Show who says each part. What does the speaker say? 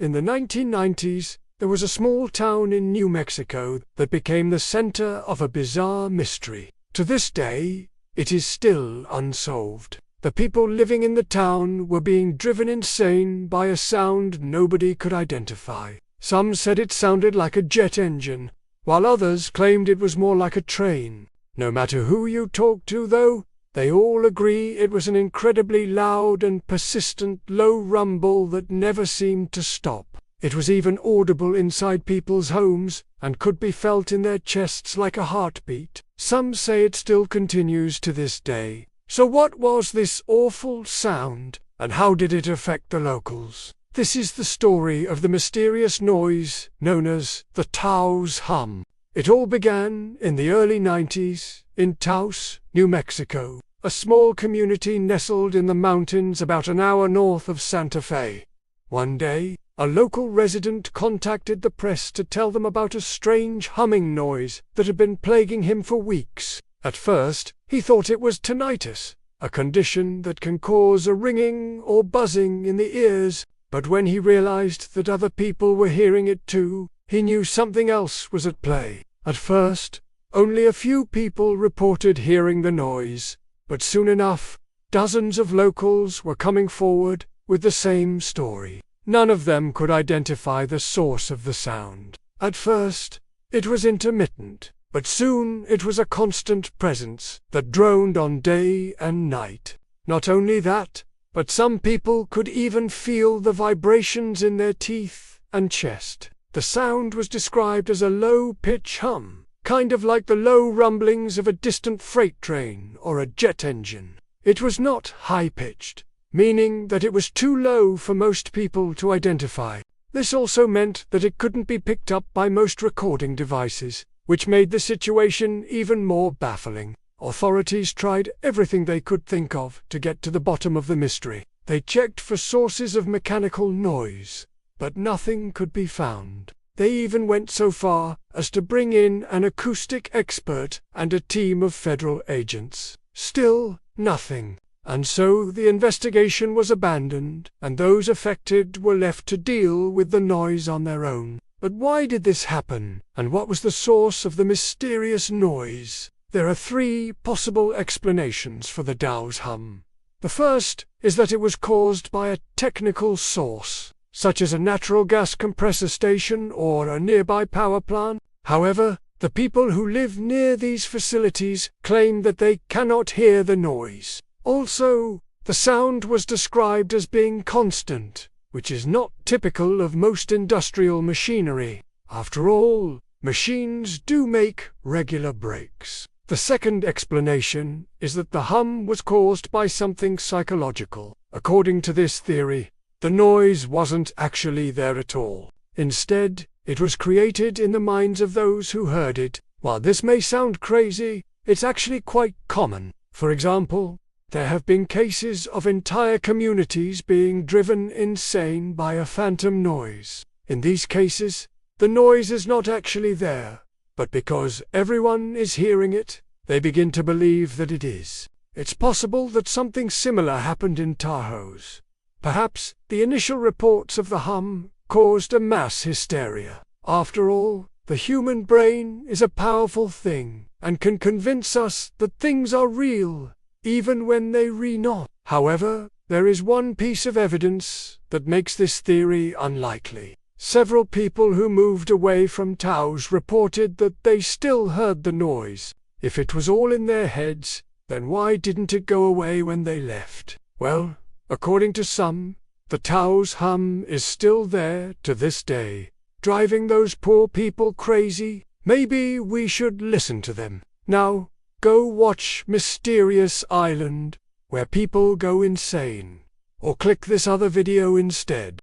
Speaker 1: In the 1990s, there was a small town in New Mexico that became the center of a bizarre mystery. To this day, it is still unsolved. The people living in the town were being driven insane by a sound nobody could identify. Some said it sounded like a jet engine, while others claimed it was more like a train. No matter who you talk to, though, they all agree it was an incredibly loud and persistent low rumble that never seemed to stop. It was even audible inside people's homes and could be felt in their chests like a heartbeat. Some say it still continues to this day. So what was this awful sound, and how did it affect the locals? This is the story of the mysterious noise known as the Taos Hum. It all began in the early 90s in Taos, New Mexico, a small community nestled in the mountains about an hour north of Santa Fe. One day, a local resident contacted the press to tell them about a strange humming noise that had been plaguing him for weeks. At first, he thought it was tinnitus, a condition that can cause a ringing or buzzing in the ears, but when he realized that other people were hearing it too, he knew something else was at play. At first, only a few people reported hearing the noise, but soon enough, dozens of locals were coming forward with the same story. None of them could identify the source of the sound. At first, it was intermittent, but soon it was a constant presence that droned on day and night. Not only that, but some people could even feel the vibrations in their teeth and chest. The sound was described as a low-pitch hum, kind of like the low rumblings of a distant freight train or a jet engine. It was not high-pitched, meaning that it was too low for most people to identify. This also meant that it couldn't be picked up by most recording devices, which made the situation even more baffling. Authorities tried everything they could think of to get to the bottom of the mystery. They checked for sources of mechanical noise, but nothing could be found. They even went so far as to bring in an acoustic expert and a team of federal agents. Still, nothing. And so the investigation was abandoned, and those affected were left to deal with the noise on their own. But why did this happen, and what was the source of the mysterious noise? There are three possible explanations for the Taos Hum. The first is that it was caused by a technical source, such as a natural gas compressor station or a nearby power plant. However, the people who live near these facilities claim that they cannot hear the noise. Also, the sound was described as being constant, which is not typical of most industrial machinery. After all, machines do make regular breaks. The second explanation is that the hum was caused by something psychological. According to this theory, the noise wasn't actually there at all. Instead, it was created in the minds of those who heard it. While this may sound crazy, it's actually quite common. For example, there have been cases of entire communities being driven insane by a phantom noise. In these cases, the noise is not actually there, but because everyone is hearing it, they begin to believe that it is. It's possible that something similar happened in Taos. Perhaps the initial reports of the hum caused a mass hysteria. After all, the human brain is a powerful thing and can convince us that things are real, even when they are not. However, there is one piece of evidence that makes this theory unlikely. Several people who moved away from Taos reported that they still heard the noise. If it was all in their heads, then why didn't it go away when they left? Well, according to some, the Taos Hum is still there to this day, driving those poor people crazy. Maybe we should listen to them. Now, go watch Mysterious Island, where people go insane. Or click this other video instead.